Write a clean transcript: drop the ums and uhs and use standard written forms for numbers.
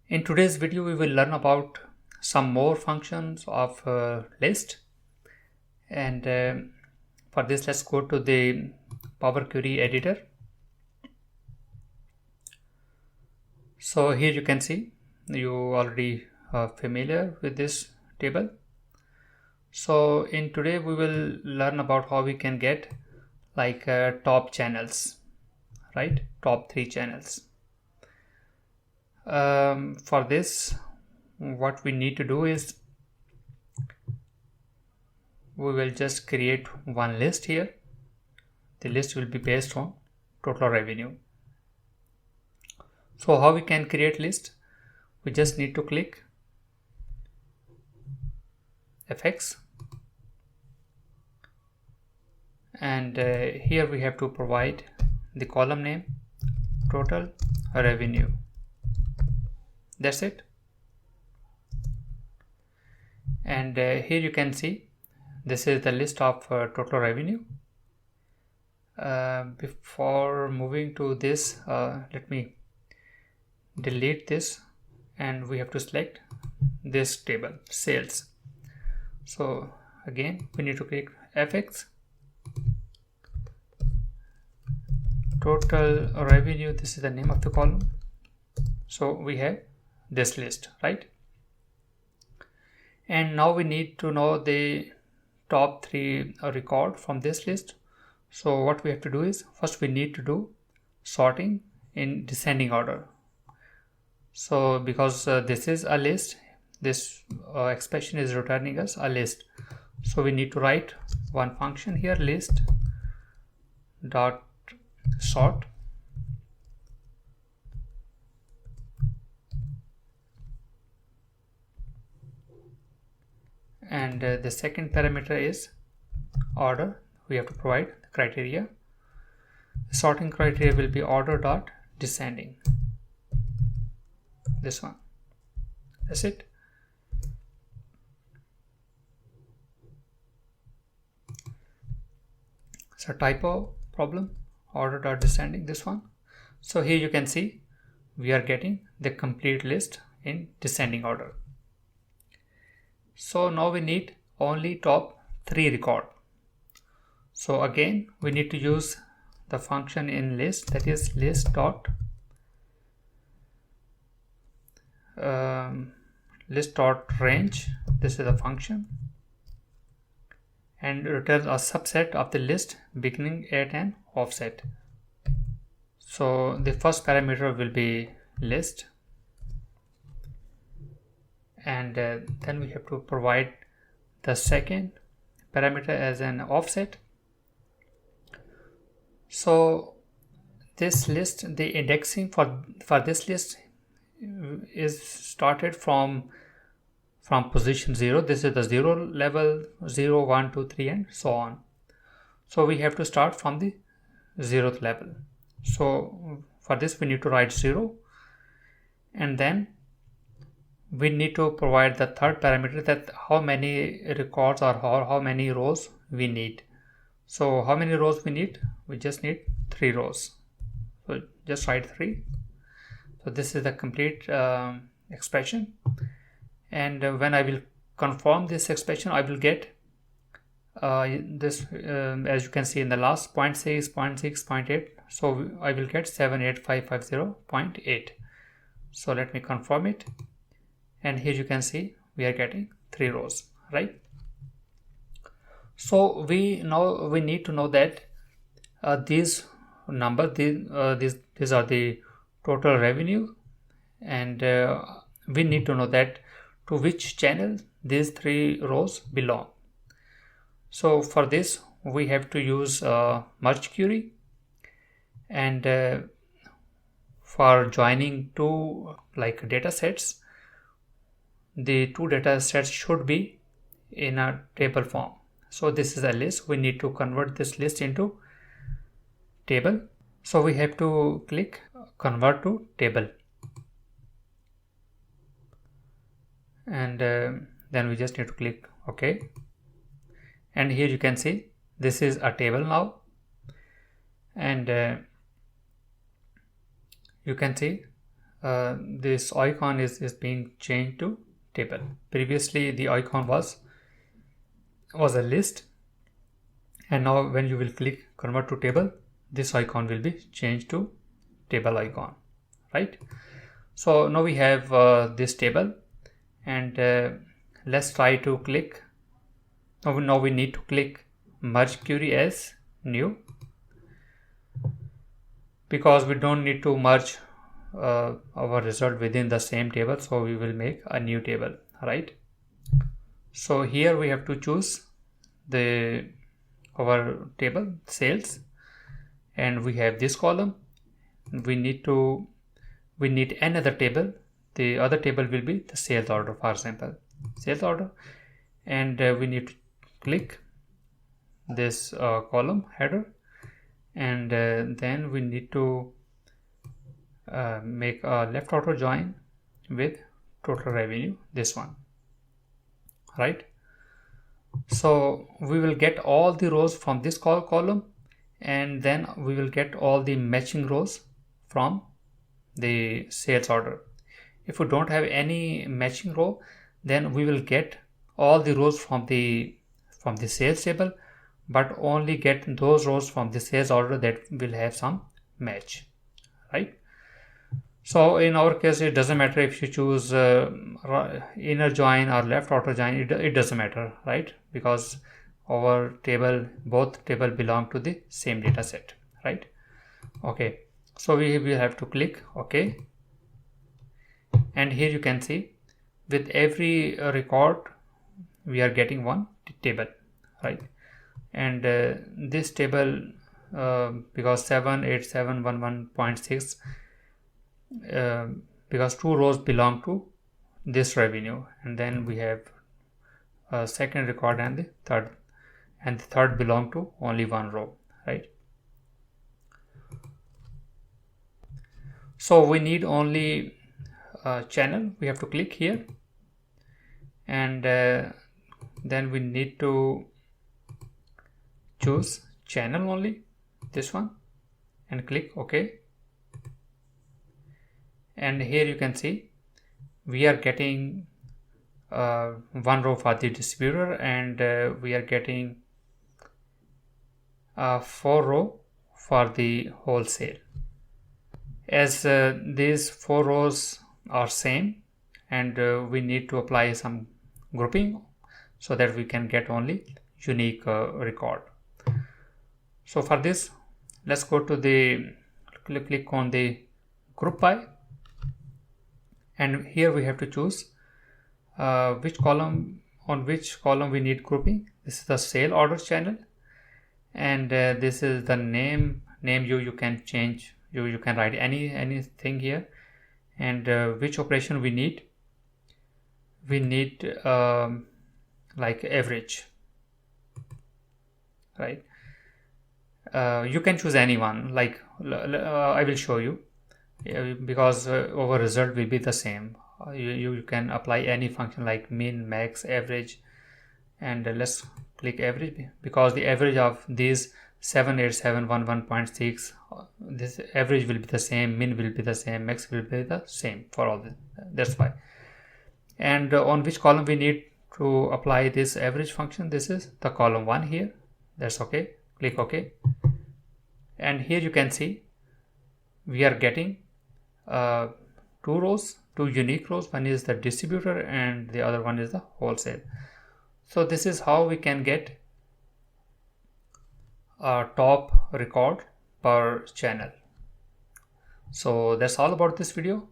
In today's video, we will learn about some more functions of list. And for this, let's go to the Power Query editor. So here you can see you already are familiar with this table. So in today, we will learn about how we can get like top channels, right? Top 3 channels. For this, what we need to do is we will just create one list here. The list will be based on total revenue. So how we can create list? We just need to click FX, and here we have to provide the column name total revenue. That's it. And here you can see this is the list of total revenue. Before moving to this, let me delete this, and we have to select this table, sales. So again, we need to click FX, total revenue. This is the name of the column. So we have this list, right? And now we need to know the top 3 record from this list. So what we have to do is, first we need to do sorting in descending order. So because this is a list, this expression is returning us a list. So we need to write one function here, list dot sort, and the second parameter is order. We have to provide the criteria. The sorting criteria will be order dot descending. This one. That's it. It's a typo problem. Order dot descending, this one. So here you can see we are getting the complete list in descending order. So now we need only top 3 record. So again, we need to use the function in list, that is list.range. This is the function, and returns a subset of the list beginning at an offset. So the first parameter will be list, and then we have to provide the second parameter as an offset. So this list, the indexing for this list is started from position 0. This is the 0 level, 0, 1, 2, 3, and so on. So we have to start from the 0th level. So for this we need to write 0, and then we need to provide the third parameter, that how many records or how many rows we need. So how many rows we need? We just need 3 rows. So just write 3. So this is the complete expression, and when I will confirm this expression, I will get this as you can see in the last 0.6, 0.6, 0.8. So I will get 78550.8. So let me confirm it, and here you can see we are getting 3 rows, right? So we need to know that these numbers, these are the total revenue, and we need to know that to which channel these 3 rows belong. So for this we have to use merge query, and for joining two data sets, the 2 data sets should be in a table form. So this is a list. We need to convert this list into table. So we have to click convert to table, and then we just need to click OK. And here you can see this is a table now, and you can see this icon is being changed to table. Previously the icon was a list, and now when you will click convert to table, this icon will be changed to table icon, right? So now we have this table, and let's try to click. Now we need to click merge query as new, because we don't need to merge our result within the same table, so we will make a new table, right? So here we have to choose our table sales, and we have this column. We need another table. The other table will be the sales order, for example sales order, and we need to click this column header, and then we need to make a left outer join with total revenue, this one, right? So we will get all the rows from this column, and then we will get all the matching rows from the sales order. If we don't have any matching row, then we will get all the rows from the sales table, but only get those rows from the sales order that will have some match, right? So in our case, it doesn't matter if you choose inner join or left outer join, it doesn't matter, right? Because our both table belong to the same data set, right? Okay, so we will have to click OK, and here you can see with every record we are getting one table, right? And this table, because 78711.6, because two rows belong to this revenue, and then we have a second record and the third belong to only one row, right? So we need only channel. We have to click here, and then we need to choose channel only, this one, and click OK. And here you can see we are getting one row for the distributor, and we are getting 4 row for the wholesale. As these 4 rows are same, and we need to apply some grouping so that we can get only unique record. So for this, let's go to the click on the group by, and here we have to choose which column we need grouping. This is the sale order channel, and this is the name you can change. You can write anything here, and which operation we need like average, right? You can choose anyone, like I will show you, because our result will be the same. You can apply any function like min, max, average, and let's click average, because the average of these 78711.6, this average will be the same, min will be the same, max will be the same for all this. That's why. And on which column we need to apply this average function? This is the column 1 here. That's okay. Click OK, and here you can see we are getting 2 unique rows. One is the distributor and the other one is the wholesale. So this is how we can get a top record per channel. So that's all about this video.